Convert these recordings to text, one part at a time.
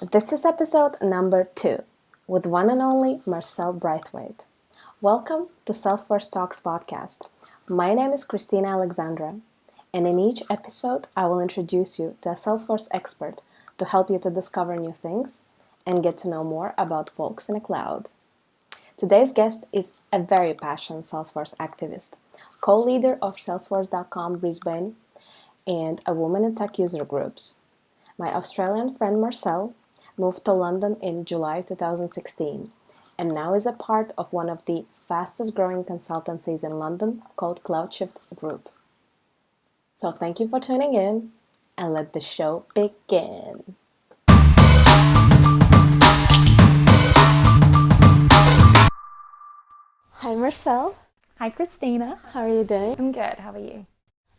This is episode number 2 with one and only Marcella Braithwaite. Welcome to Salesforce Talks podcast. My name is Kristina Alexandra, and in each episode I will introduce you to a Salesforce expert to help you to discover new things and get to know more about folks in the cloud. Today's guest is a very passionate Salesforce activist, co-leader of Salesforce.com Brisbane, and a woman in tech user groups. My Australian friend Marcelle moved to London in July 2016 and now is a part of one of the fastest growing consultancies in London called CloudShift Group. So thank you for tuning in and let the show begin. Hi Marcelle. Hi Kristina. How are you doing? I'm good. How are you?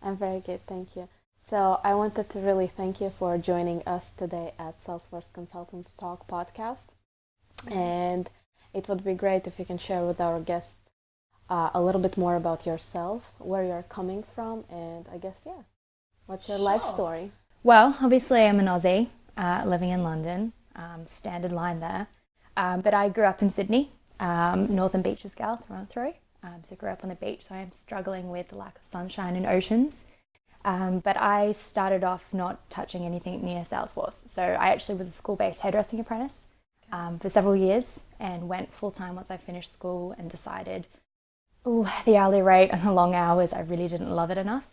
I'm very good, thank you. So I wanted to really thank you for joining us today at Salesforce Consultants Talk podcast. And it would be great if you can share with our guests a little bit more about yourself, where you're coming from, and I guess, what's your life story? Well, obviously I'm an Aussie living in London, standard line there. But I grew up in Sydney, Northern Beaches gal through and through. So I grew up on the beach, so I am struggling with the lack of sunshine and oceans. But I started off not touching anything near Salesforce. So I actually was a school-based hairdressing apprentice for several years and went full-time once I finished school and decided, the hourly rate and the long hours, I really didn't love it enough.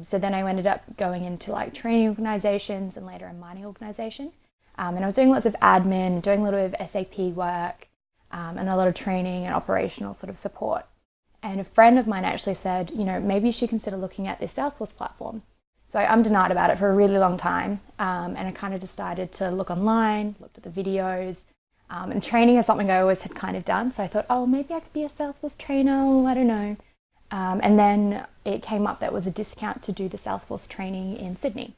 So then I ended up going into like training organizations and later a mining organization. And I was doing lots of admin, doing a lot of SAP work and a lot of training and operational sort of support. And a friend of mine actually said, maybe you should consider looking at this Salesforce platform. So I denied about it for a really long time. And I kind of decided to look online, looked at the videos, and training is something I always had kind of done. So I thought, maybe I could be a Salesforce trainer, I don't know. And then it came up that was a discount to do the Salesforce training in Sydney.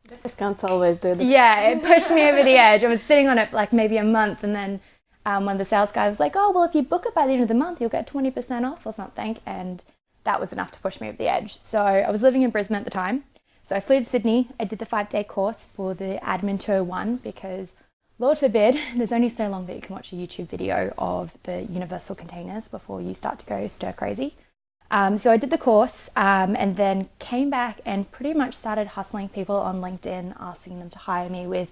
Discounts always do. Yeah, it pushed me over the edge. I was sitting on it for like maybe a month, and then one of the sales guys was like, if you book it by the end of the month, you'll get 20% off or something. And that was enough to push me over the edge. So I was living in Brisbane at the time. So I flew to Sydney. I did the 5-day course for the Admin 201 because, Lord forbid, there's only so long that you can watch a YouTube video of the universal containers before you start to go stir crazy. So I did the course and then came back and pretty much started hustling people on LinkedIn, asking them to hire me with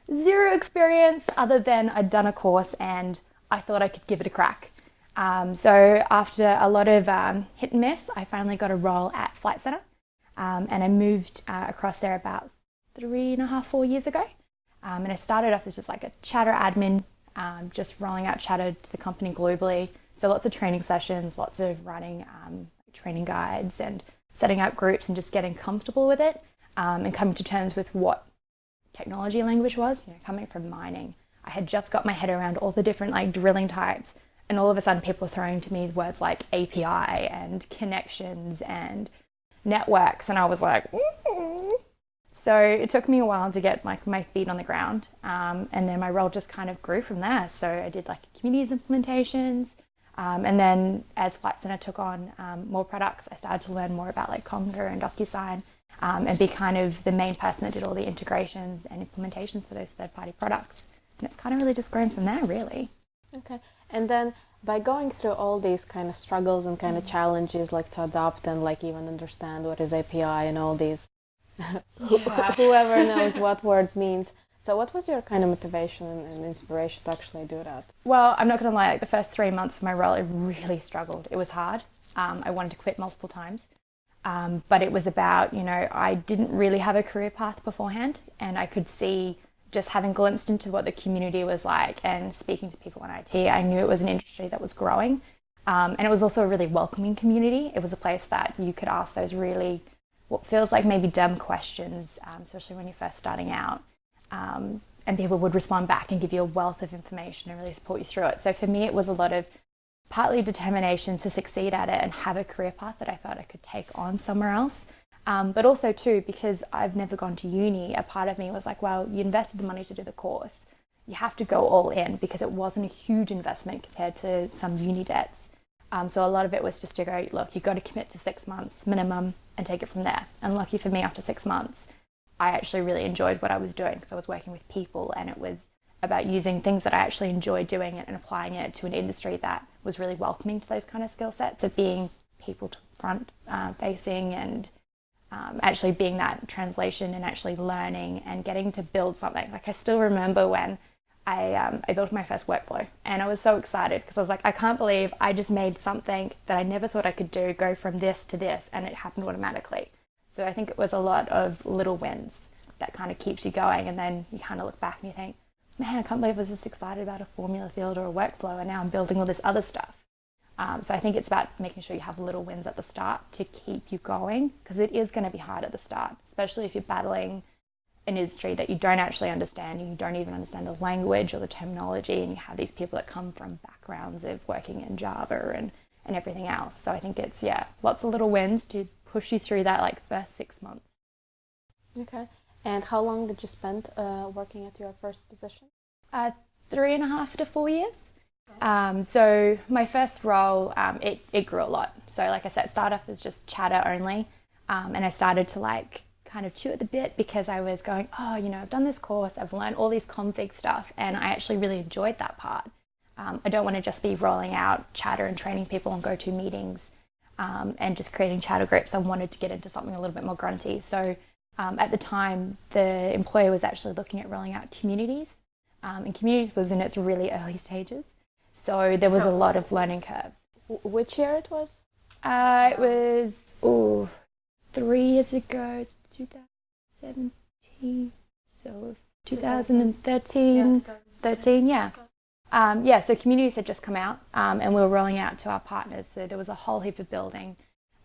zero experience other than I'd done a course and I thought I could give it a crack. So after a lot of hit and miss, I finally got a role at Flight Centre and I moved across there about 4 years ago. And I started off as just like a chatter admin, just rolling out chatter to the company globally. So lots of training sessions, lots of writing training guides and setting up groups and just getting comfortable with it and coming to terms with what technology language was. Coming from mining, I had just got my head around all the different like drilling types, and all of a sudden people were throwing to me words like API and connections and networks, and I was like, So it took me a while to get my feet on the ground, and then my role just kind of grew from there. So I did like communities implementations, and then as Flight Centre took on more products, I started to learn more about like Conga and DocuSign, and be kind of the main person that did all the integrations and implementations for those third-party products. And it's kind of really just grown from there, really. Okay. And then by going through all these kind of struggles and kind of challenges, like to adopt and like even understand what is API and all these, whoever knows what words means. So what was your kind of motivation and inspiration to actually do that? Well, I'm not going to lie, like the first 3 months of my role, I really struggled. It was hard. I wanted to quit multiple times. But it was about, I didn't really have a career path beforehand, and I could see just having glimpsed into what the community was like and speaking to people in IT, I knew it was an industry that was growing. And it was also a really welcoming community. It was a place that you could ask those really, what feels like maybe dumb questions, especially when you're first starting out. And people would respond back and give you a wealth of information and really support you through it. So for me, it was a lot of partly determination to succeed at it and have a career path that I thought I could take on somewhere else. But also too, because I've never gone to uni, a part of me was like, well, you invested the money to do the course. You have to go all in because it wasn't a huge investment compared to some uni debts. So a lot of it was just to go, look, you've got to commit to 6 months minimum and take it from there. And lucky for me, after 6 months, I actually really enjoyed what I was doing because I was working with people, and it was about using things that I actually enjoyed doing it and applying it to an industry that was really welcoming to those kind of skill sets of being people to front facing, and actually being that translation and actually learning and getting to build something. Like I still remember when I built my first workflow, and I was so excited because I was like, I can't believe I just made something that I never thought I could do go from this to this, and it happened automatically. So I think it was a lot of little wins that kind of keeps you going, and then you kind of look back and you think, man, I can't believe I was just excited about a formula field or a workflow, and now I'm building all this other stuff. So I think it's about making sure you have little wins at the start to keep you going, because it is going to be hard at the start, especially if you're battling an industry that you don't actually understand, and you don't even understand the language or the terminology, and you have these people that come from backgrounds of working in Java and everything else. So I think it's, lots of little wins to push you through that like first 6 months. Okay. And how long did you spend working at your first position? 3.5 to 4 years. So my first role, it grew a lot. So like I said, it started off as just chatter only. And I started to like kind of chew at the bit because I was going, I've done this course, I've learned all these config stuff, and I actually really enjoyed that part. I don't want to just be rolling out chatter and training people on go-to meetings and just creating chatter groups. I wanted to get into something a little bit more grunty. So at the time, the employer was actually looking at rolling out communities, and communities was in its really early stages. So there was a lot of learning curves. Which year it was? It was 3 years ago. It's 2017. So 2013. So communities had just come out, and we were rolling out to our partners. So there was a whole heap of building.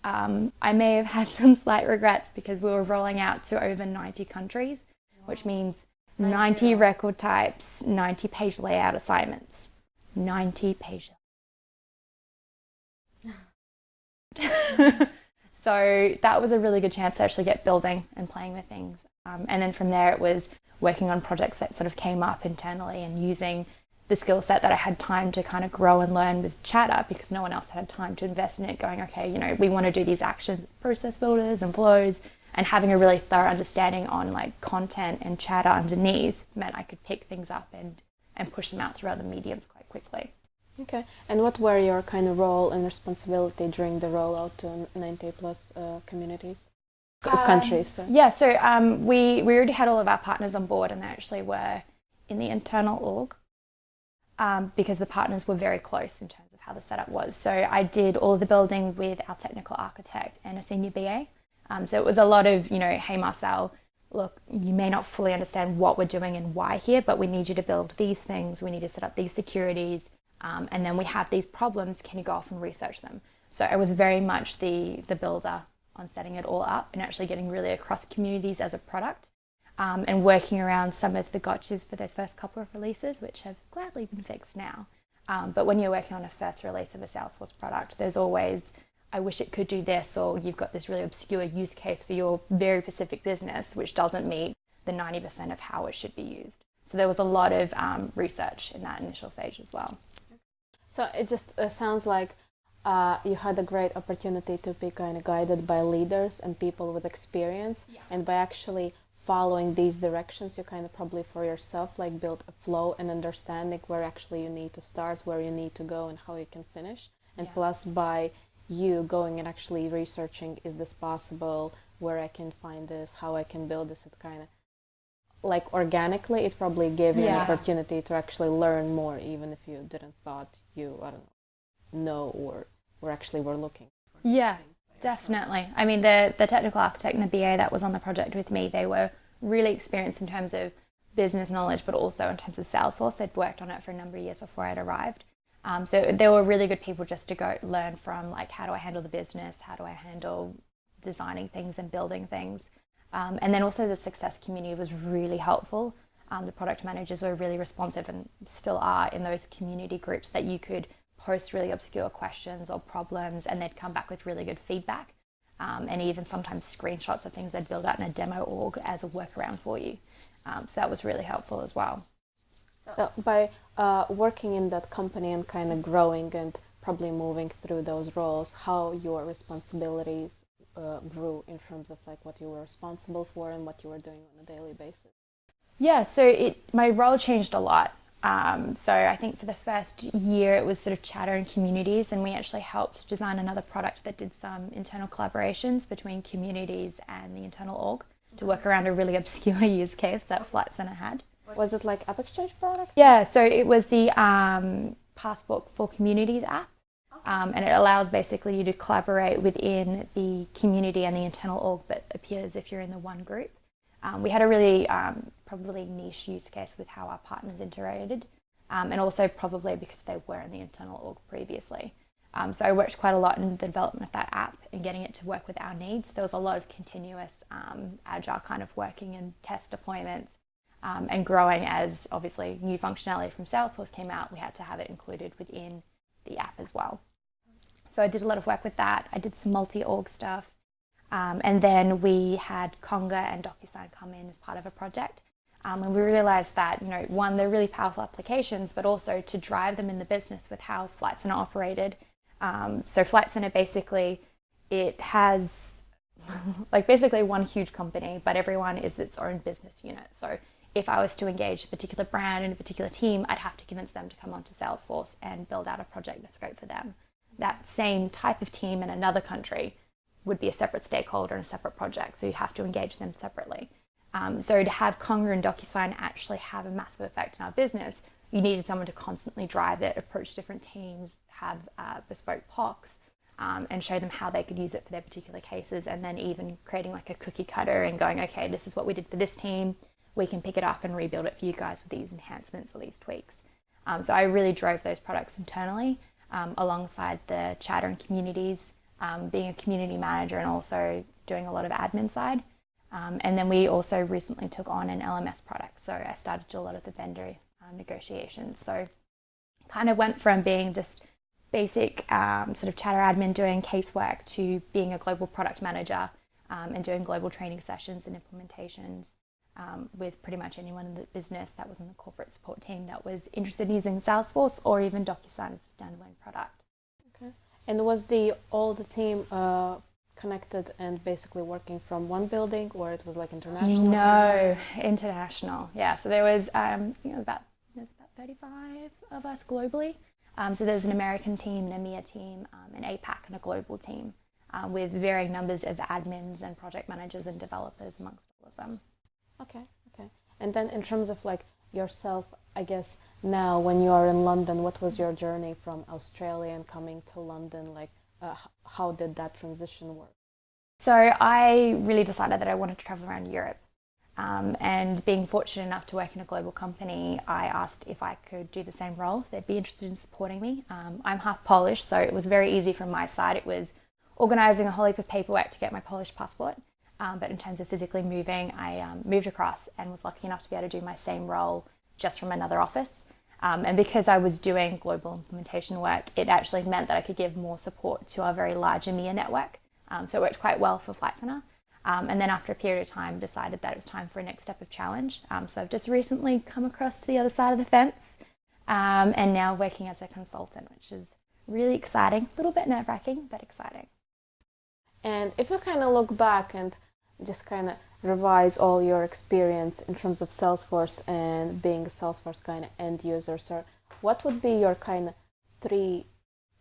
I may have had some slight regrets because we were rolling out to over 90 countries, which means 90 record types, 90 page layout assignments. 90 pages. So that was a really good chance to actually get building and playing with things. And then from there it was working on projects that sort of came up internally and using the skill set that I had time to kind of grow and learn with chatter, because no one else had time to invest in it, going, okay, we want to do these actions, process builders and flows, and having a really thorough understanding on like content and chatter underneath meant I could pick things up and push them out through other mediums quite quickly. Okay. And what were your kind of role and responsibility during the rollout to 90 plus communities? Countries. So. Yeah, so we already had all of our partners on board, and they actually were in the internal org because the partners were very close in terms of how the setup was. So I did all of the building with our technical architect and a senior BA. So it was a lot of, hey Marcel, look, you may not fully understand what we're doing and why here, but we need you to build these things. We need to set up these securities. And then we have these problems. Can you go off and research them? So I was very much the builder on setting it all up and actually getting really across communities as a product, and working around some of the gotchas for those first couple of releases, which have gladly been fixed now. But when you're working on a first release of a Salesforce product, there's always, I wish it could do this, or you've got this really obscure use case for your very specific business, which doesn't meet the 90% of how it should be used. So there was a lot of research in that initial phase as well. So it just sounds like you had a great opportunity to be kind of guided by leaders and people with experience, and by actually following these directions, you kind of probably for yourself like build a flow and understanding where actually you need to start, where you need to go, and how you can finish. And plus by you going and actually researching, is this possible, where I can find this, how I can build this, it kind of like organically it probably gave you an opportunity to actually learn more, even if you didn't thought you know or actually were looking for definitely. I mean, the technical architect and the BA that was on the project with me, they were really experienced in terms of business knowledge, but also in terms of Salesforce. They'd worked on it for a number of years before I'd arrived. So they were really good people just to go learn from, like, how do I handle the business? How do I handle designing things and building things? And then also the success community was really helpful. The product managers were really responsive and still are in those community groups that you could post really obscure questions or problems, and they'd come back with really good feedback, and even sometimes screenshots of things they'd build out in a demo org as a workaround for you. So that was really helpful as well. So by working in that company and kind of growing and probably moving through those roles, how your responsibilities grew in terms of like what you were responsible for and what you were doing on a daily basis? Yeah, so my role changed a lot. So I think for the first year it was sort of chatter and communities, and we actually helped design another product that did some internal collaborations between communities and the internal org to work around a really obscure use case that Flight Centre had. Was it like App Exchange product? Yeah, so it was the Passport for Communities app, and it allows basically you to collaborate within the community and the internal org, but appears if you're in the one group. We had a really probably niche use case with how our partners integrated, and also probably because they were in the internal org previously. So I worked quite a lot in the development of that app and getting it to work with our needs. There was a lot of continuous agile kind of working and test deployments, and growing as obviously new functionality from Salesforce came out. We had to have it included within the app as well. So I did a lot of work with that. I did some multi-org stuff. And then we had Conga and DocuSign come in as part of a project. And we realized that, one, they're really powerful applications, but also to drive them in the business with how Flight Centre operated. So Flight Centre basically, it has basically one huge company, but everyone is its own business unit. So if I was to engage a particular brand and a particular team, I'd have to convince them to come onto Salesforce and build out a project that's great for them. That same type of team in another country would be a separate stakeholder and a separate project, so you'd have to engage them separately. So to have Conga and DocuSign actually have a massive effect in our business, you needed someone to constantly drive it, approach different teams, have bespoke POCs, and show them how they could use it for their particular cases, and then even creating like a cookie cutter and going, okay, this is what we did for this team, we can pick it up and rebuild it for you guys with these enhancements or these tweaks. So I really drove those products internally, alongside the chatter and communities, being a community manager and also doing a lot of admin side. And then we also recently took on an LMS product. So I started to do a lot of the vendor negotiations. So kind of went from being just basic sort of chatter admin doing casework to being a global product manager, and doing global training sessions and implementations with pretty much anyone in the business that was in the corporate support team that was interested in using Salesforce or even DocuSign as a standalone product. Okay. And was all the team connected and basically working from one building, or it was like international? No, international. Yeah. So there was, there's about 35 of us globally. So there's an American team, an EMEA team, an APAC, and a global team, with varying numbers of admins and project managers and developers amongst all of them. Okay. And then in terms of like yourself, I guess now when you are in London, what was your journey from Australia and coming to London? Like, how did that transition work? So I really decided that I wanted to travel around Europe. And being fortunate enough to work in a global company, I asked if I could do the same role, if they'd be interested in supporting me. I'm half Polish, so it was very easy from my side. It was organising a whole heap of paperwork to get my Polish passport. But in terms of physically moving, I moved across and was lucky enough to be able to do my same role just from another office. And because I was doing global implementation work, it actually meant that I could give more support to our very large EMEA network. So it worked quite well for Flight Centre. And then after a period of time, decided that it was time for a next step of challenge. So I've just recently come across to the other side of the fence, and now working as a consultant, which is really exciting. A little bit nerve-wracking, but exciting. And if you kind of look back and just kind of revise all your experience in terms of Salesforce and being a Salesforce kind of end user, so what would be your kind of 3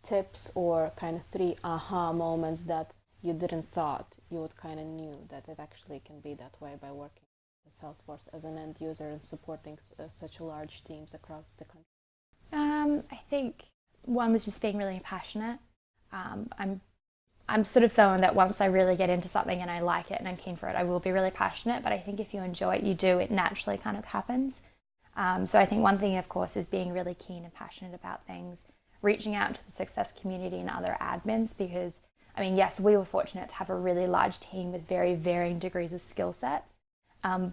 tips or kind of 3 aha moments that you didn't thought you would kind of knew that it actually can be that way by working with Salesforce as an end user and supporting such large teams across the country? I think one was just being really passionate. I'm sort of someone that once I really get into something and I like it and I'm keen for it, I will be really passionate. But I think if you enjoy it, you do, it naturally kind of happens. So I think one thing, of course, is being really keen and passionate about things, reaching out to the success community and other admins, because, I mean, yes, we were fortunate to have a really large team with very varying degrees of skill sets.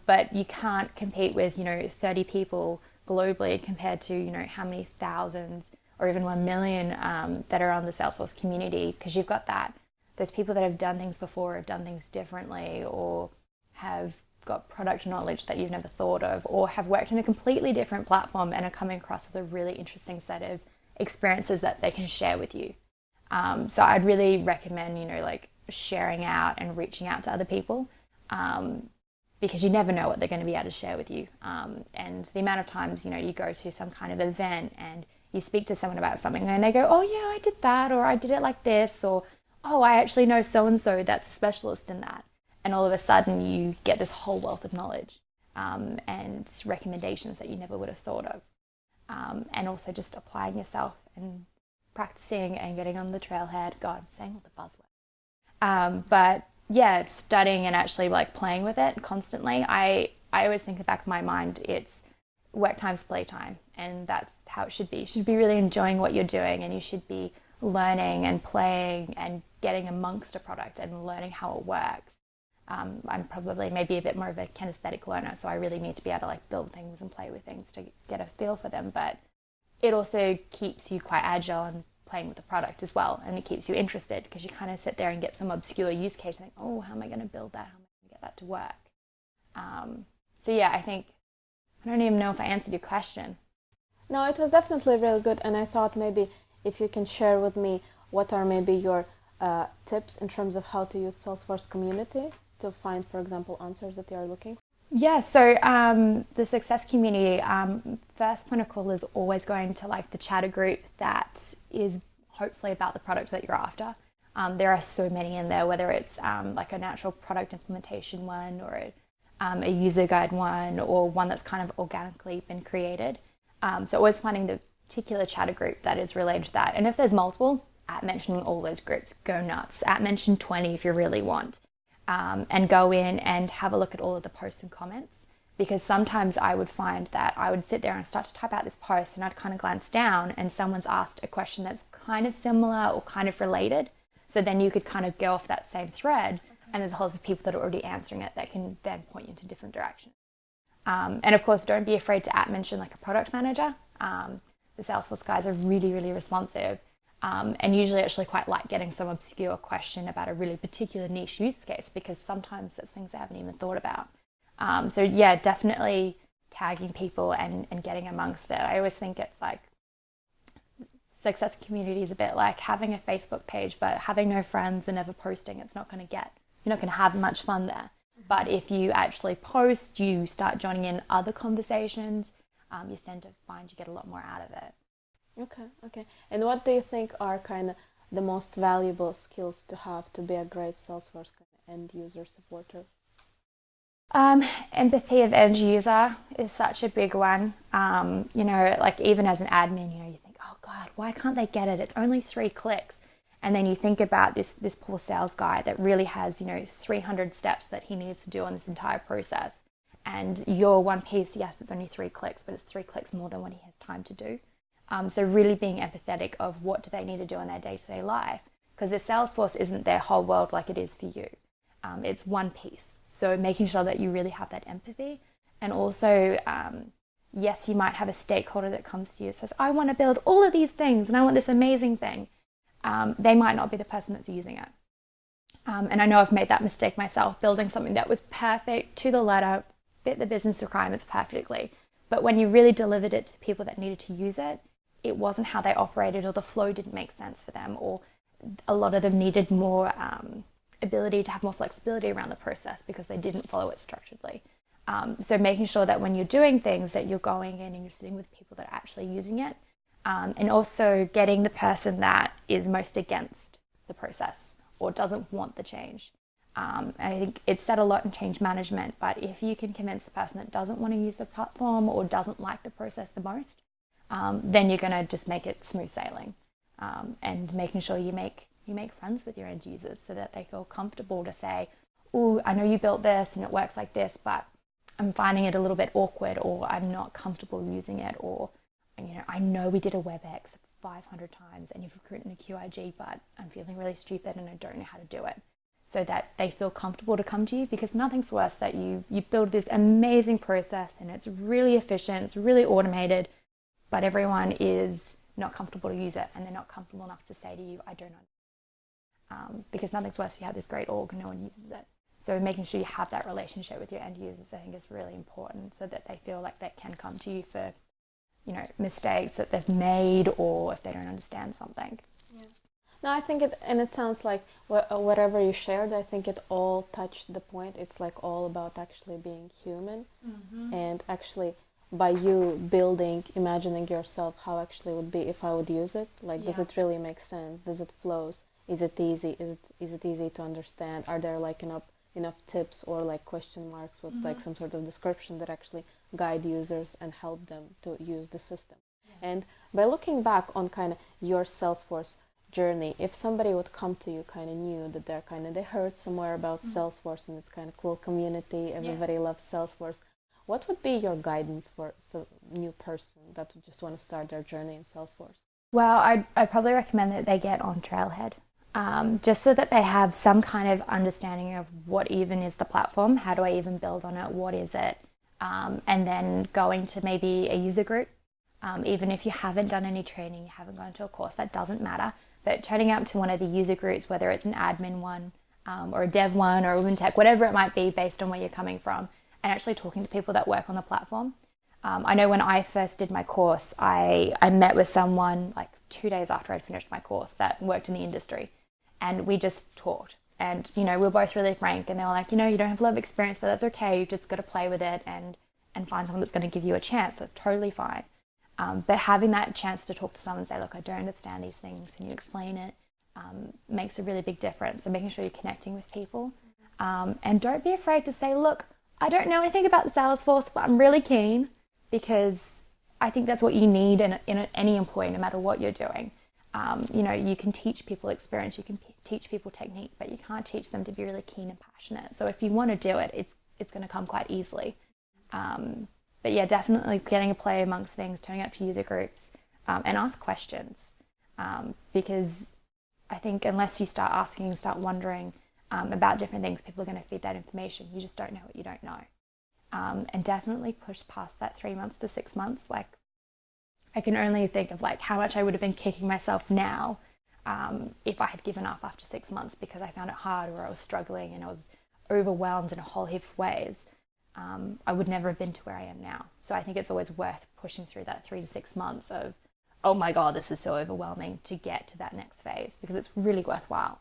But you can't compete with, 30 people globally compared to, how many thousands or even 1 million that are on the Salesforce community, because you've got those people that have done things before, have done things differently, or have got product knowledge that you've never thought of, or have worked in a completely different platform and are coming across with a really interesting set of experiences that they can share with you. So I'd really recommend, sharing out and reaching out to other people, because you never know what they're going to be able to share with you. And the amount of times, you go to some kind of event and you speak to someone about something and they go, oh yeah, I did that, or I did it like this, or oh, I actually know so-and-so that's a specialist in that. And all of a sudden you get this whole wealth of knowledge and recommendations that you never would have thought of. And also just applying yourself and practicing and getting on the trailhead. God, I'm saying all the buzzwords. But yeah, studying and actually like playing with it constantly. I always think in the back of my mind, it's work time's play time, and that's how it should be. You should be really enjoying what you're doing, and you should be learning and playing and getting amongst a product and learning how it works. I'm probably maybe a bit more of a kinesthetic learner, so I really need to be able to like build things and play with things to get a feel for them. But it also keeps you quite agile and playing with the product as well, and it keeps you interested because you kind of sit there and get some obscure use case and think, oh, how am I going to build that? How am I going to get that to work? So yeah, I don't even know if I answered your question. No, it was definitely really good, and I thought maybe if you can share with me what are maybe your tips in terms of how to use Salesforce community to find, for example, answers that you are looking for. Yeah, so the success community, first point of call is always going to like the chatter group that is hopefully about the product that you're after. There are so many in there, whether it's like a natural product implementation one or a user guide one, or one that's kind of organically been created. So always finding the particular chatter group that is related to that. And if there's multiple, mentioning all those groups, go nuts. Mention 20 if you really want. And go in and have a look at all of the posts and comments, because sometimes I would find that I would sit there and start to type out this post and I'd kind of glance down and someone's asked a question that's kind of similar or kind of related. So then you could kind of go off that same thread, and there's a whole lot of people that are already answering it that can then point you into different directions. And of course, don't be afraid to mention like a product manager. The Salesforce guys are really, really responsive. And usually actually quite like getting some obscure question about a really particular niche use case, because sometimes it's things I haven't even thought about. So yeah, definitely tagging people and getting amongst it. I always think it's like success community is a bit like having a Facebook page, but having no friends and never posting, you're not going to have much fun there. But if you actually post, you start joining in other conversations, you tend to find you get a lot more out of it. Okay. And what do you think are kind of the most valuable skills to have to be a great Salesforce end user supporter? Empathy of end user is such a big one. Like even as an admin, you think, oh God, why can't they get it? It's only 3 clicks. And then you think about this poor sales guy that really has, 300 steps that he needs to do on this entire process. And your one piece, yes, it's only 3 clicks, but it's 3 clicks more than what he has time to do. So really being empathetic of what do they need to do in their day-to-day life, because the Salesforce isn't their whole world like it is for you. It's one piece. So making sure that you really have that empathy. And also, yes, you might have a stakeholder that comes to you and says, I want to build all of these things and I want this amazing thing. They might not be the person that's using it. And I know I've made that mistake myself, building something that was perfect to the letter, fit the business requirements perfectly. But when you really delivered it to the people that needed to use it, it wasn't how they operated, or the flow didn't make sense for them, or a lot of them needed more ability to have more flexibility around the process because they didn't follow it structuredly. So making sure that when you're doing things that you're going in and you're sitting with people that are actually using it, and also getting the person that is most against the process or doesn't want the change. And I think it's said a lot in change management, but if you can convince the person that doesn't want to use the platform or doesn't like the process the most, then you're going to just make it smooth sailing, and making sure you make friends with your end users so that they feel comfortable to say, oh, I know you built this and it works like this, but I'm finding it a little bit awkward, or I'm not comfortable using it, or I know we did a WebEx 500 times and you've written a QIG, but I'm feeling really stupid and I don't know how to do it. So that they feel comfortable to come to you, because nothing's worse that you build this amazing process and it's really efficient, it's really automated, but everyone is not comfortable to use it and they're not comfortable enough to say to you, I don't know. Because nothing's worse if you have this great org and no one uses it. So making sure you have that relationship with your end users, I think, is really important, so that they feel like they can come to you for, mistakes that they've made, or if they don't understand something. Yeah. No, I think it sounds like whatever you shared, I think it all touched the point. It's like all about actually being human, and actually by you building, imagining yourself how actually it would be if I would use it. Like, does it really make sense? Does it flows? Is it easy? Is it easy to understand? Are there like enough tips or like question marks with like some sort of description that actually guide users and help them to use the system? And by looking back on kind of your Salesforce journey, if somebody would come to you kind of new, that they heard somewhere about Salesforce and it's kind of cool community, everybody loves Salesforce, what would be your guidance for a new person that would just want to start their journey in Salesforce? Well, I'd probably recommend that they get on Trailhead, just so that they have some kind of understanding of what even is the platform, how do I even build on it, what is it, and then going to maybe a user group. Even if you haven't done any training, you haven't gone to a course, that doesn't matter. But turning up to one of the user groups, whether it's an admin one or a dev one or a women tech, whatever it might be based on where you're coming from, and actually talking to people that work on the platform. I know when I first did my course, I met with someone like 2 days after I'd finished my course that worked in the industry, and we just talked. And, we were both really frank, and they were like, you don't have a lot of experience, but that's okay. You've just got to play with it and find someone that's going to give you a chance. That's totally fine. But having that chance to talk to someone and say, look, I don't understand these things, can you explain it, makes a really big difference. And making sure you're connecting with people. And don't be afraid to say, look, I don't know anything about Salesforce, but I'm really keen, because I think that's what you need in any employee, no matter what you're doing. You can teach people experience, you can teach people technique, but you can't teach them to be really keen and passionate. So if you want to do it, it's going to come quite easily. But yeah, definitely getting a play amongst things, turning up to user groups, and ask questions. Because I think unless you start asking, start wondering about different things, people are going to feed that information. You just don't know what you don't know. And definitely push past that 3 months to 6 months. Like, I can only think of like how much I would have been kicking myself now if I had given up after 6 months because I found it hard, or I was struggling and I was overwhelmed in a whole heap of ways. I would never have been to where I am now. So I think it's always worth pushing through that 3 to 6 months of, oh my God, this is so overwhelming, to get to that next phase, because it's really worthwhile.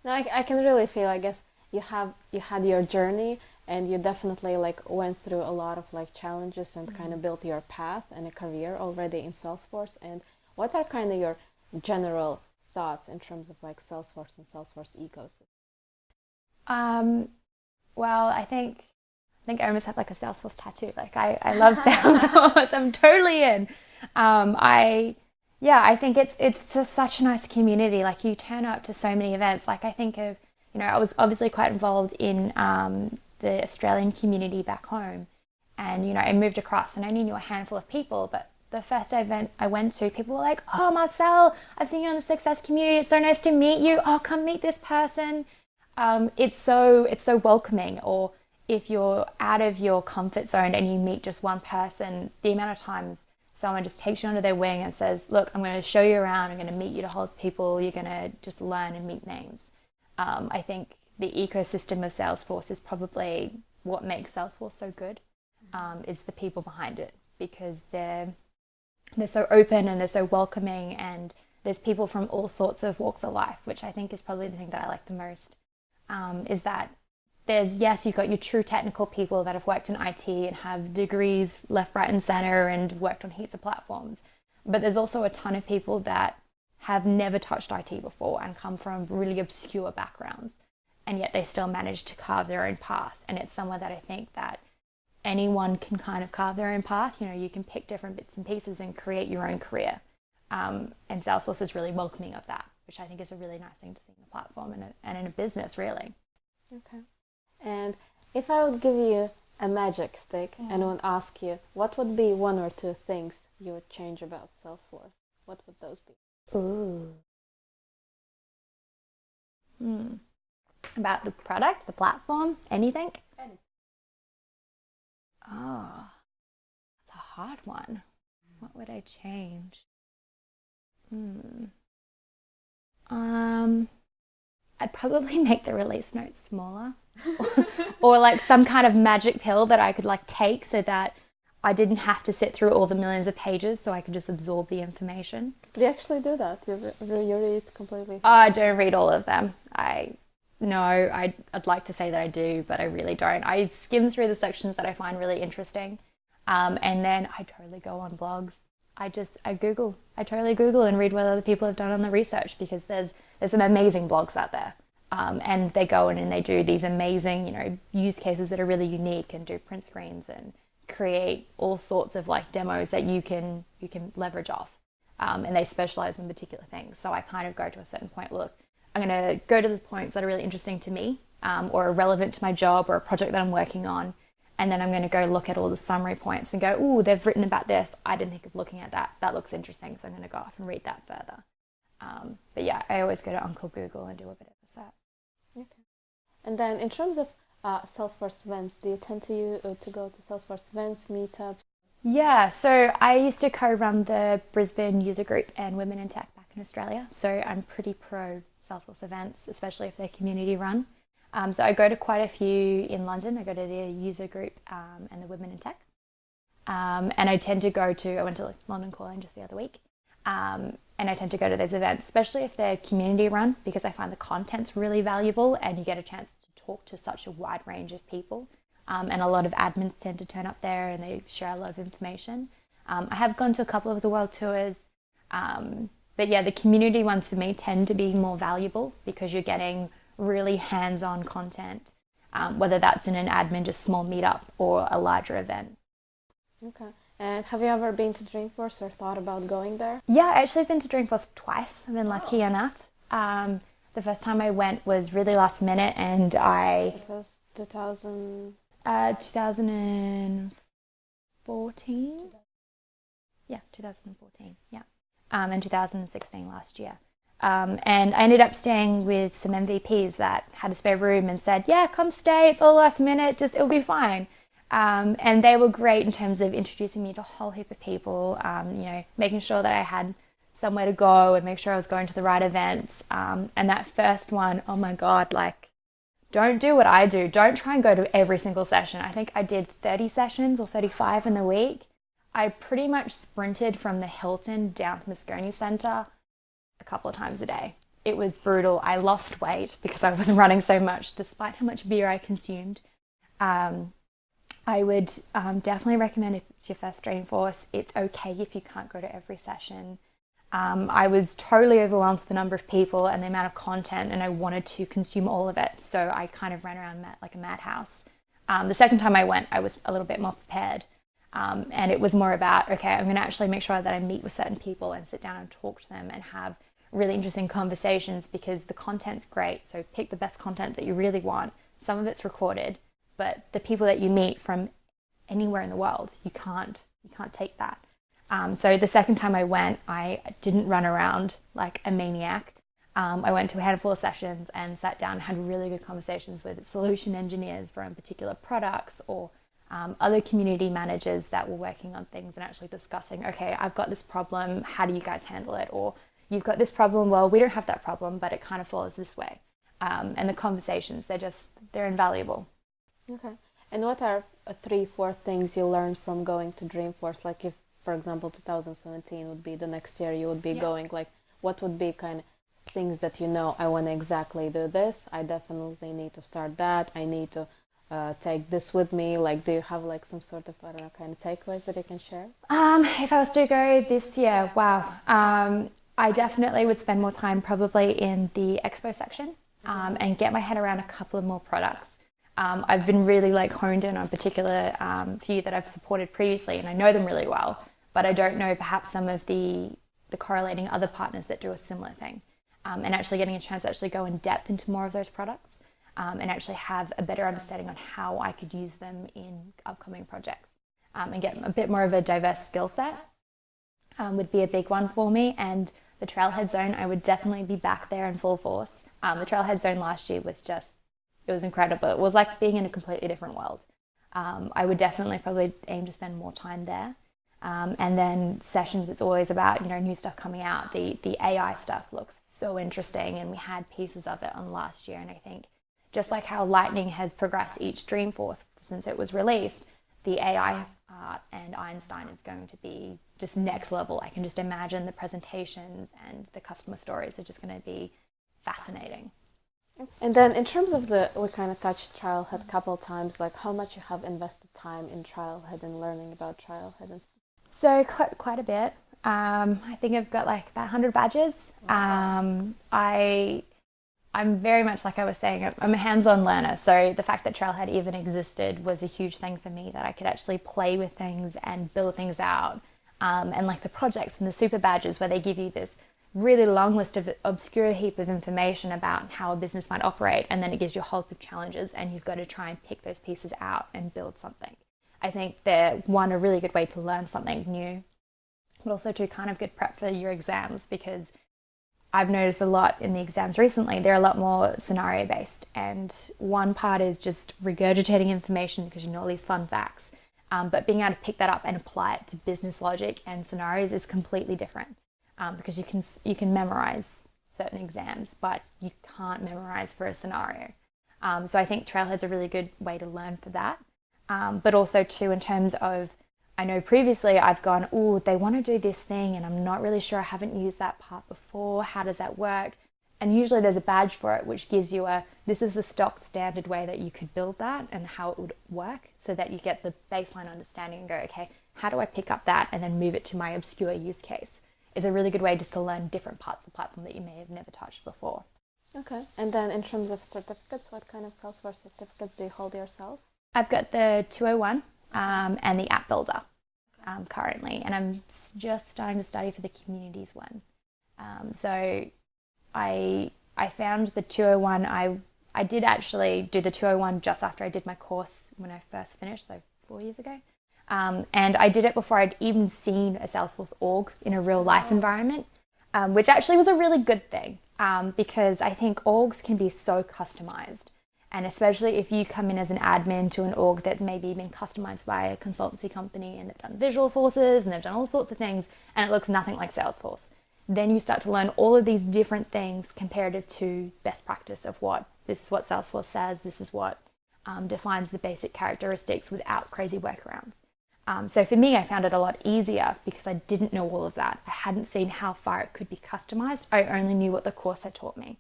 No, I can really feel, I guess, you had your journey, and you definitely like went through a lot of like challenges and kind of built your path and a career already in Salesforce. And what are kind of your general thoughts in terms of like Salesforce and Salesforce ecosystem? Well, I think I almost have like a Salesforce tattoo. Like I love Salesforce. I'm totally in. I think it's just such a nice community. Like, you turn up to so many events. Like, I think of, I was obviously quite involved in the Australian community back home, and I moved across and I only knew a handful of people. But the first event I went to, people were like, "Oh, Marcel, I've seen you on the Success community. It's so nice to meet you. Oh, come meet this person." It's so welcoming. Or if you're out of your comfort zone and you meet just one person, the amount of times someone just takes you under their wing and says, look, I'm going to show you around, I'm going to meet you to hold people, you're going to just learn and meet names. I think the ecosystem of Salesforce is probably what makes Salesforce so good. It's the people behind it, because they're so open and they're so welcoming, and there's people from all sorts of walks of life, which I think is probably the thing that I like the most. Is that you've got your true technical people that have worked in IT and have degrees left, right and center and worked on heaps of platforms. But there's also a ton of people that have never touched IT before and come from really obscure backgrounds, and yet they still manage to carve their own path. And it's somewhere that I think that anyone can kind of carve their own path. You can pick different bits and pieces and create your own career. And Salesforce is really welcoming of that, which I think is a really nice thing to see in the platform and in a business, really. Okay. And if I would give you a magic stick and would ask you, what would be 1 or 2 things you would change about Salesforce? What would those be? Ooh. About the product, the platform, anything? Anything. Oh, that's a hard one. What would I change? I'd probably make the release notes smaller, or like some kind of magic pill that I could like take, so that I didn't have to sit through all the millions of pages, so I could just absorb the information. Do you actually do that? You read completely? I don't read all of them. I'd like to say that I do, but I really don't. I skim through the sections that I find really interesting, and then I totally go on blogs. I totally Google and read what other people have done on the research, because there's some amazing blogs out there. And they go in and they do these amazing, use cases that are really unique, and do print screens and create all sorts of like demos that you can leverage off. And they specialize in particular things. So I kind of go to a certain point, look, I'm going to go to the points that are really interesting to me, or are relevant to my job or a project that I'm working on. And then I'm going to go look at all the summary points and go, oh, they've written about this. I didn't think of looking at that. That looks interesting. So I'm going to go off and read that further. But yeah, I always go to Uncle Google and do a bit of research. Okay. And then in terms of Salesforce events, do you tend to go to Salesforce events, meetups? Yeah, so I used to co-run the Brisbane user group and Women in Tech back in Australia. So I'm pretty pro Salesforce events, especially if they're community run. So I go to quite a few in London. I go to the user group and the Women in Tech. And I tend to I went to London Calling just the other week. And I tend to go to those events, especially if they're community run, because I find the content's really valuable and you get a chance to talk to such a wide range of people. And a lot of admins tend to turn up there and they share a lot of information. I have gone to a couple of the world tours. But yeah, the community ones for me tend to be more valuable, because you're getting really hands-on content, whether that's in an admin, just small meetup, or a larger event. Okay. And have you ever been to Dreamforce or thought about going there? Yeah, I actually have been to Dreamforce twice. I've been lucky enough. The first time I went was really last minute, and It was 2014? Yeah, 2014, yeah. And 2016 last year. And I ended up staying with some MVPs that had a spare room and said, yeah, come stay, it's all last minute, it'll be fine. And they were great in terms of introducing me to a whole heap of people, making sure that I had somewhere to go and make sure I was going to the right events. And that first one, oh my God, don't do what I do. Don't try and go to every single session. I think I did 30 sessions or 35 in the week. I pretty much sprinted from the Hilton down to the Moscone Centre a couple of times a day. It was brutal. I lost weight because I was running so much, despite how much beer I consumed. I would definitely recommend, if it's your first Dreamforce, it's okay if you can't go to every session. I was totally overwhelmed with the number of people and the amount of content, and I wanted to consume all of it. So I kind of ran around like a madhouse. The second time I went, I was a little bit more prepared. And it was more about, okay, I'm going to actually make sure that I meet with certain people and sit down and talk to them and have really interesting conversations, because the content's great. So pick the best content that you really want. Some of it's recorded, but the people that you meet from anywhere in the world, you can't take that. So the second time I went, I didn't run around like a maniac. I went to a handful of sessions and sat down and had really good conversations with solution engineers from particular products, or other community managers that were working on things and actually discussing, okay, I've got this problem, how do you guys handle it? Or you've got this problem, well, we don't have that problem, but it kind of falls this way. And the conversations, they're invaluable. Okay. And what are 3-4 things you learned from going to Dreamforce? Like if, for example, 2017 would be the next year you would be going, what would be kind of things that I want to exactly do this, I definitely need to start that, I need to take this with me? Do you have some sort of, kind of takeaways that you can share? If I was to go this year, wow. I definitely would spend more time probably in the expo section, and get my head around a couple of more products. I've been really honed in on a particular few that I've supported previously, and I know them really well, but I don't know perhaps some of the correlating other partners that do a similar thing, and actually getting a chance to actually go in depth into more of those products, and actually have a better understanding on how I could use them in upcoming projects, and get a bit more of a diverse skill set would be a big one for me. And the Trailhead Zone, I would definitely be back there in full force. The Trailhead Zone last year was it was incredible. It was like being in a completely different world. I would definitely probably aim to spend more time there. And then sessions, it's always about, new stuff coming out. The AI stuff looks so interesting, and we had pieces of it on last year. And I think just like how Lightning has progressed each Dreamforce since it was released, the AI part and Einstein is going to be just next level. I can just imagine the presentations and the customer stories are just going to be fascinating. And then in terms of we kind of touched Trailhead a couple of times, like how much you have invested time in Trailhead and learning about Trailhead and stuff? So quite a bit. I think I've got like about 100 badges. I'm very much, like I was saying, I'm a hands-on learner. So the fact that Trailhead even existed was a huge thing for me, that I could actually play with things and build things out. And like the projects and the super badges where they give you this really long list of obscure heap of information about how a business might operate, and then it gives you a whole heap of challenges and you've got to try and pick those pieces out and build something. I think they're a really good way to learn something new, but also to kind of good prep for your exams, because I've noticed a lot in the exams recently, they're a lot more scenario based, and one part is just regurgitating information because you know all these fun facts, but being able to pick that up and apply it to business logic and scenarios is completely different, because you can memorize certain exams, but you can't memorize for a scenario. So I think Trailhead's a really good way to learn for that, but also too in terms of, I know previously I've gone, oh, they want to do this thing and I'm not really sure, I haven't used that part before, how does that work? And usually there's a badge for it which gives you this is the stock standard way that you could build that and how it would work, so that you get the baseline understanding and go, okay, how do I pick up that and then move it to my obscure use case? It's a really good way just to learn different parts of the platform that you may have never touched before. Okay, and then in terms of certificates, what kind of Salesforce certificates do you hold yourself? I've got the 201 and the app builder currently, and I'm just starting to study for the communities one. So I found the 201, I did actually do the 201 just after I did my course when I first finished, so 4 years ago. And I did it before I'd even seen a Salesforce org in a real life environment, which actually was a really good thing, because I think orgs can be so customized. And especially if you come in as an admin to an org that's maybe been customized by a consultancy company and they've done visual forces and they've done all sorts of things and it looks nothing like Salesforce, then you start to learn all of these different things comparative to best practice of this is what Salesforce says, this is what defines the basic characteristics without crazy workarounds. So for me, I found it a lot easier because I didn't know all of that. I hadn't seen how far it could be customized. I only knew what the course had taught me.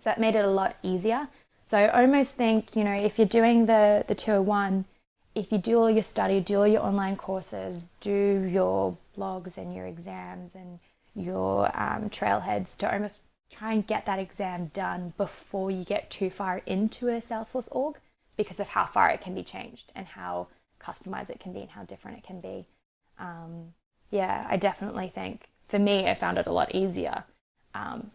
So that made it a lot easier. So I almost think, if you're doing the 201, if you do all your study, do all your online courses, do your blogs and your exams and your trailheads to almost try and get that exam done before you get too far into a Salesforce org, because of how far it can be changed and how customized it can be and how different it can be. I definitely think for me, I found it a lot easier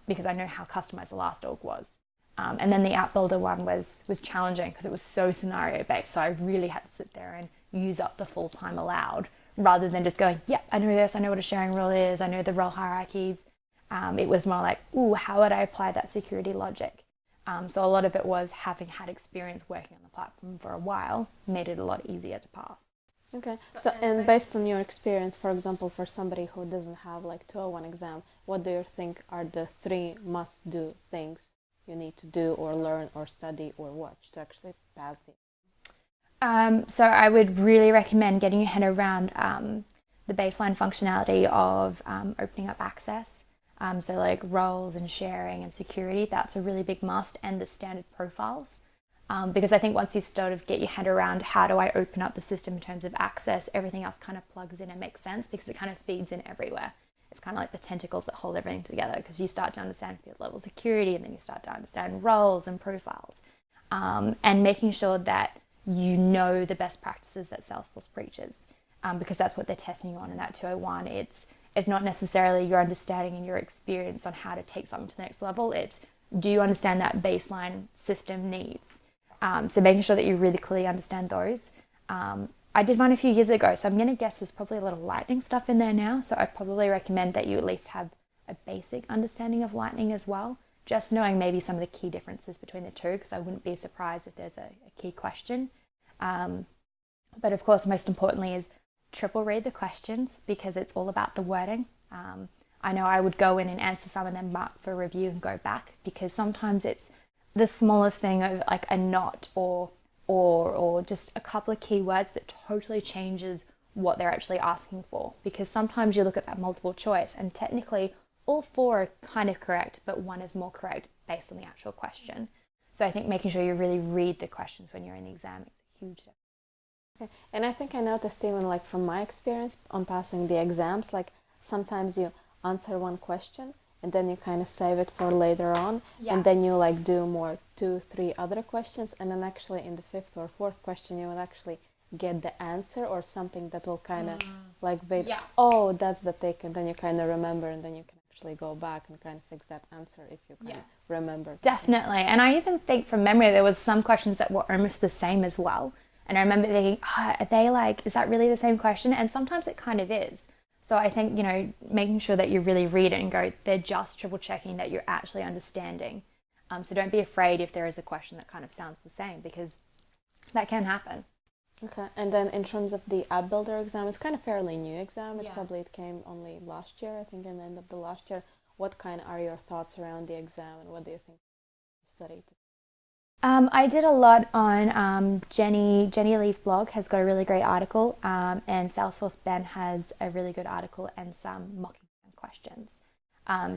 because I know how customized the last org was. And then the app builder one was challenging because it was so scenario based. So I really had to sit there and use up the full time allowed rather than just going, yeah, I know this, I know what a sharing role is, I know the role hierarchies. It was more like, ooh, how would I apply that security logic? So a lot of it was having had experience working on the platform for a while made it a lot easier to pass. Okay. So and based on your experience, for example, for somebody who doesn't have like 201 exam, what do you think are the 3 must-do things you need to do or learn or study or watch to actually pass the So I would really recommend getting your head around the baseline functionality of opening up access. So like roles and sharing and security, that's a really big must, and the standard profiles. Because I think once you sort of get your head around how do I open up the system in terms of access, everything else kind of plugs in and makes sense because it kind of feeds in everywhere. It's kind of like the tentacles that hold everything together, because you start to understand field level security and then you start to understand roles and profiles, and making sure that you know the best practices that Salesforce preaches, because that's what they're testing you on in that 201. It's not necessarily your understanding and your experience on how to take something to the next level. It's, do you understand that baseline system needs? So making sure that you really clearly understand those. I did mine a few years ago, so I'm going to guess there's probably a lot of Lightning stuff in there now. So I'd probably recommend that you at least have a basic understanding of Lightning as well, just knowing maybe some of the key differences between the two, because I wouldn't be surprised if there's a key question. But of course, most importantly is triple read the questions, because it's all about the wording. I know I would go in and answer some of them, mark for review and go back, because sometimes it's the smallest thing of like a not or just a couple of keywords that totally changes what they're actually asking for, because sometimes you look at that multiple choice and technically all four are kind of correct, but one is more correct based on the actual question. So I think making sure you really read the questions when you're in the exam makes a huge difference. Okay. And I think I noticed even like from my experience on passing the exams, like sometimes you answer one question and then you kind of save it for later on, and then you like do more 2-3 other questions, and then actually in the fifth or fourth question you will actually get the answer or something that will kind of like be oh, that's the tick, and then you kind of remember, and then you can actually go back and kind of fix that answer if you kind of remember. Definitely. And I even think from memory there was some questions that were almost the same as well. And I remember thinking, are they like, is that really the same question? And sometimes it kind of is. So I think, you know, making sure that you really read it and go, they're just triple checking that you're actually understanding. So don't be afraid if there is a question that kind of sounds the same, because that can happen. Okay, and then in terms of the app builder exam, it's kind of fairly new exam. It came only last year, I think, in the end of the last year. What kind are your thoughts around the exam, and what do you think you studied? I did a lot on Jenny Lee's blog has got a really great article, and Salesforce Ben has a really good article and some mock exam questions.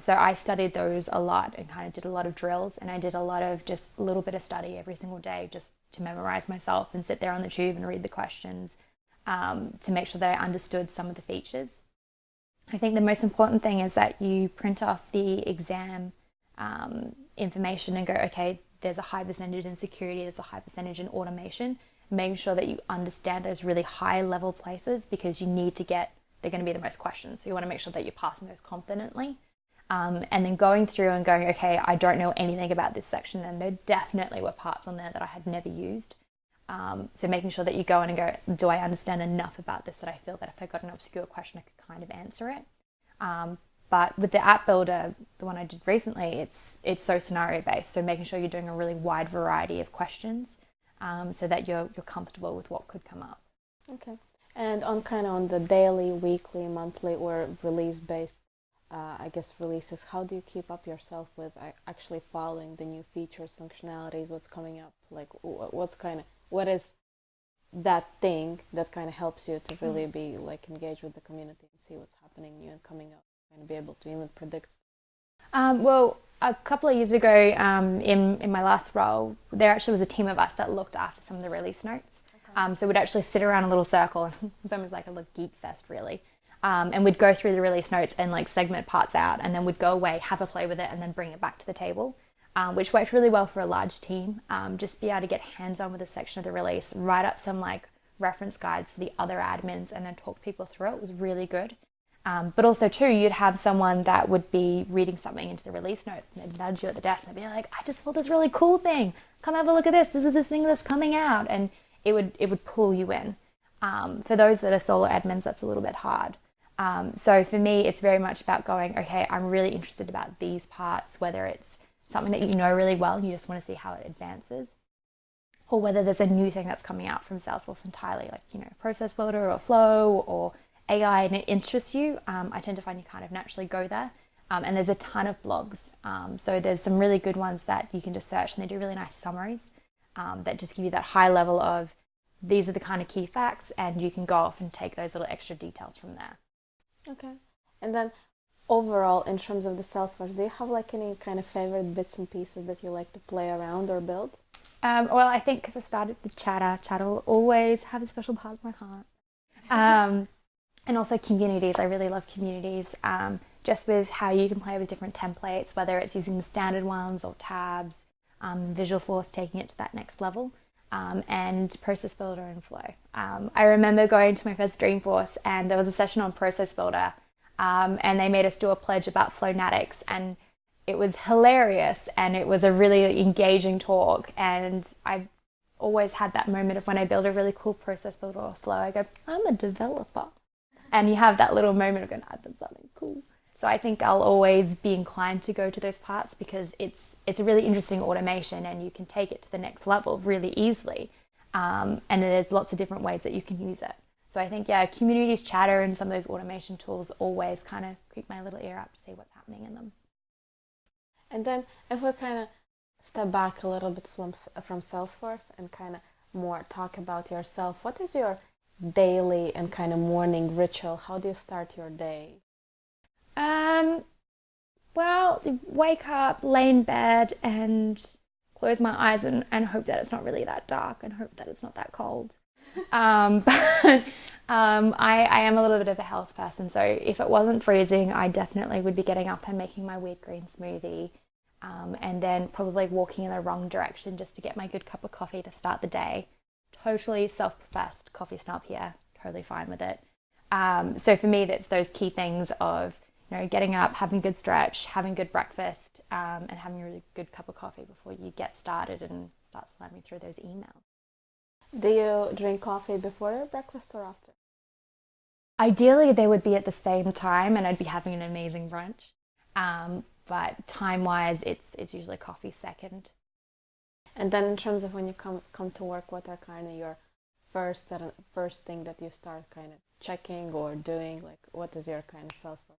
So I studied those a lot and kind of did a lot of drills, and I did a lot of just a little bit of study every single day just to memorize myself and sit there on the tube and read the questions to make sure that I understood some of the features. I think the most important thing is that you print off the exam information and go, okay, there's a high percentage in security, there's a high percentage in automation, making sure that you understand those really high level places, because you need to get, they're going to be the most questions. So you want to make sure that you're passing those confidently. And then going through and going, okay, I don't know anything about this section, and there definitely were parts on there that I had never used. So making sure that you go in and go, do I understand enough about this that I feel that if I got an obscure question, I could kind of answer it. But with the app builder, the one I did recently, it's so scenario based. So making sure you're doing a really wide variety of questions so that you're comfortable with what could come up. Okay. And on the daily, weekly, monthly, or release based, releases, how do you keep up yourself with actually following the new features, functionalities, what's coming up? Like what is that thing that kind of helps you to really be like engaged with the community and see what's happening new and coming up, and be able to even predict? Well, a couple of years ago, in my last role, there actually was a team of us that looked after some of the release notes. Okay. So we'd actually sit around a little circle, and it was almost like a little geek fest, really. And we'd go through the release notes and like segment parts out, and then we'd go away, have a play with it, and then bring it back to the table, which worked really well for a large team. Just be able to get hands-on with a section of the release, write up some like reference guides for the other admins, and then talk people through it was really good. But also too, you'd have someone that would be reading something into the release notes, and they'd nudge you at the desk and they'd be like, I just saw this really cool thing. Come have a look at this. This is this thing that's coming out. And it would pull you in. For those that are solo admins, that's a little bit hard. So for me, it's very much about going, okay, I'm really interested about these parts, whether it's something that you know really well and you just want to see how it advances, or whether there's a new thing that's coming out from Salesforce entirely, like, you know, process builder or flow or AI, and it interests you. I tend to find you kind of naturally go there. And there's a ton of blogs. So there's some really good ones that you can just search, and they do really nice summaries that just give you that high level of these are the kind of key facts, and you can go off and take those little extra details from there. Okay. And then overall, in terms of the Salesforce, do you have like any kind of favorite bits and pieces that you like to play around or build? Well, I think because I started with Chatter will always have a special part of my heart. And also communities. I really love communities, just with how you can play with different templates, whether it's using the standard ones or tabs, Visualforce taking it to that next level, and Process Builder and Flow. I remember going to my first Dreamforce, and there was a session on Process Builder, and they made us do a pledge about Flownatics, and it was hilarious, and it was a really engaging talk, and I always had that moment of when I build a really cool Process Builder or Flow, I go, I'm a developer. And you have that little moment of going, I've done something cool. So I think I'll always be inclined to go to those parts because it's a really interesting automation, and you can take it to the next level really easily. And there's lots of different ways that you can use it. So I think, yeah, communities, Chatter, and some of those automation tools always kind of creep my little ear up to see what's happening in them. And then if we kind of step back a little bit from Salesforce and kind of more talk about yourself, what is your daily and kind of morning ritual? How do you start your day? Well, wake up, lay in bed, and close my eyes and hope that it's not really that dark and hope that it's not that cold. I am a little bit of a health person, so if it wasn't freezing, I definitely would be getting up and making my weird green smoothie, and then probably walking in the wrong direction just to get my good cup of coffee to start the day. Totally self-professed coffee snob here, totally fine with it. So for me, that's those key things of, getting up, having a good stretch, having good breakfast, and having a really good cup of coffee before you get started and start slamming through those emails. Do you drink coffee before breakfast or after? Ideally, they would be at the same time and I'd be having an amazing brunch. But time-wise, it's usually coffee second. And then in terms of when you come to work, what are kind of your first thing that you start kind of checking or doing? Like, what is your kind of Salesforce?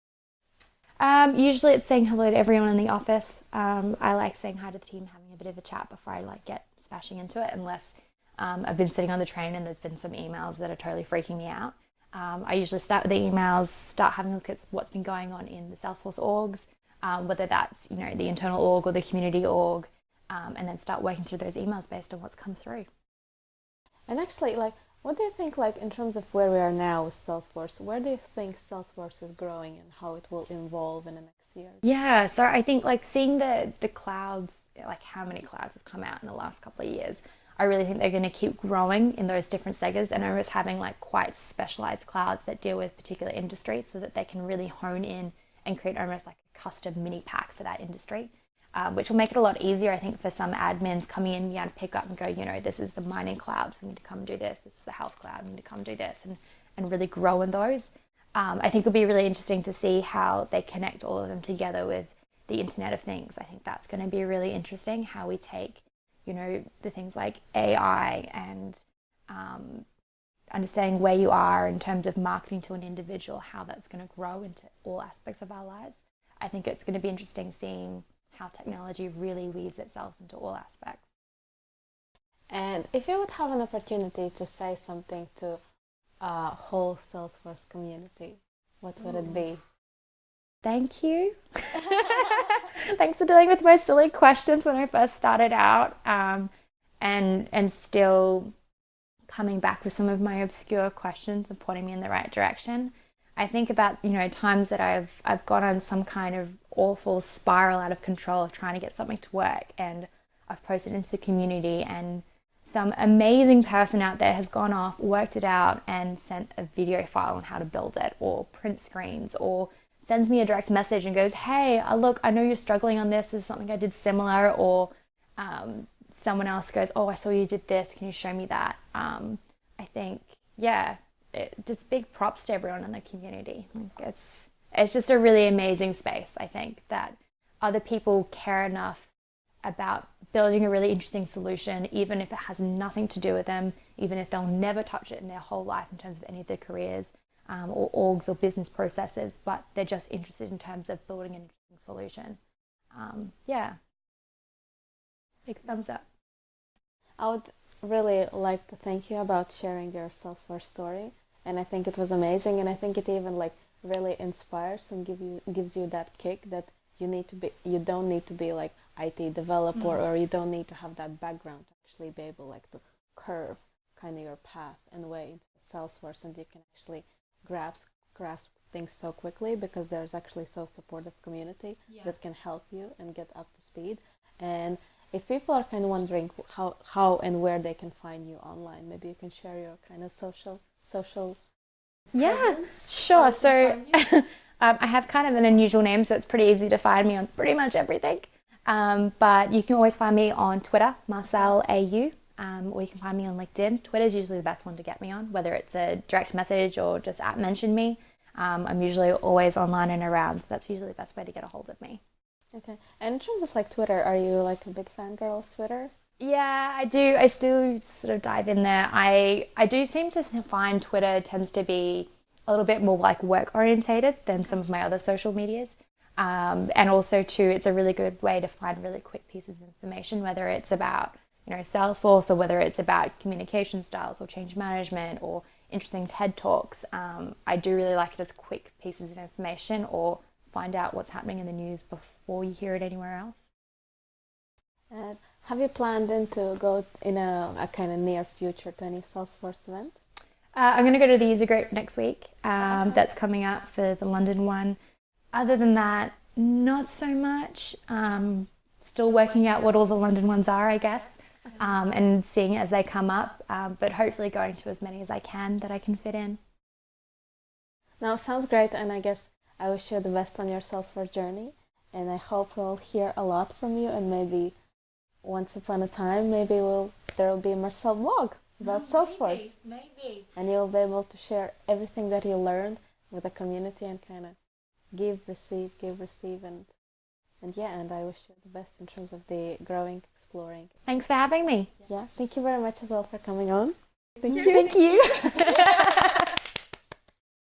Usually it's saying hello to everyone in the office. I like saying hi to the team, having a bit of a chat before I get smashing into it, unless I've been sitting on the train and there's been some emails that are totally freaking me out. I usually start with the emails, start having a look at what's been going on in the Salesforce orgs, whether that's the internal org or the community org, and then start working through those emails based on what's come through. And actually, what do you think, in terms of where we are now with Salesforce, where do you think Salesforce is growing and how it will evolve in the next year? Yeah, so I think seeing the clouds, how many clouds have come out in the last couple of years, I really think they're going to keep growing in those different segments and almost having quite specialized clouds that deal with particular industries so that they can really hone in and create almost a custom mini pack for that industry. Which will make it a lot easier, I think, for some admins coming in, to pick up and go, this is the mining cloud, so we need to come do this. This is the health cloud, we need to come do this, and really grow in those. I think it'll be really interesting to see how they connect all of them together with the Internet of Things. I think that's going to be really interesting, how we take, the things like AI and understanding where you are in terms of marketing to an individual, how that's going to grow into all aspects of our lives. I think it's going to be interesting seeing how technology really weaves itself into all aspects. And if you would have an opportunity to say something to a whole Salesforce community, what would it be? Thank you. Thanks for dealing with my silly questions when I first started out, and still coming back with some of my obscure questions and pointing me in the right direction. I think about times that I've gone on some kind of awful spiral out of control of trying to get something to work, and I've posted into the community and some amazing person out there has gone off, worked it out and sent a video file on how to build it, or print screens, or sends me a direct message and goes, hey, look, I know you're struggling on this is something I did similar, or someone else goes, oh, I saw you did this, can you show me that? I think just big props to everyone in the community. It's just a really amazing space, I think, that other people care enough about building a really interesting solution, even if it has nothing to do with them, even if they'll never touch it in their whole life in terms of any of their careers, or orgs or business processes, but they're just interested in terms of building an interesting solution. Big thumbs up. I would really like to thank you about sharing your Salesforce story, and I think it was amazing, and I think it even really inspires and gives you that kick that you don't need to be IT developer, or you don't need to have that background to actually be able to curve kind of your path and way into Salesforce, and you can actually grasp things so quickly because there's actually so supportive community that can help you and get up to speed. And if people are kind of wondering how and where they can find you online, maybe you can share your kind of social presence. Sure. So I have kind of an unusual name, so it's pretty easy to find me on pretty much everything. But you can always find me on Twitter, Marcella AU, or you can find me on LinkedIn. Twitter is usually the best one to get me on, whether it's a direct message or just @mention me. I'm usually always online and around, so that's usually the best way to get a hold of me. Okay. And in terms of Twitter, are you a big fangirl of Twitter? Yeah, I do. I still sort of dive in there. I do seem to find Twitter tends to be a little bit more work orientated than some of my other social medias. And also too, it's a really good way to find really quick pieces of information, whether it's about Salesforce, or whether it's about communication styles or change management, or interesting TED Talks, I do really like it as quick pieces of information or find out what's happening in the news before you hear it anywhere else. And have you planned in to go in a kind of near future to any Salesforce event? I'm going to go to the user group next week. That's coming up for the London one. Other than that, not so much. Still working out what all the London ones are, I guess, and seeing as they come up, but hopefully going to as many as I can that I can fit in. Now, sounds great, and I guess I wish you the best on your Salesforce journey, and I hope we'll hear a lot from you, and maybe once upon a time, maybe there will be a Marcel blog about Salesforce. Maybe. And you'll be able to share everything that you learned with the community and kind of give, receive, and I wish you the best in terms of the growing, exploring. Thanks for having me. Yeah, thank you very much as well for coming on. Thank you.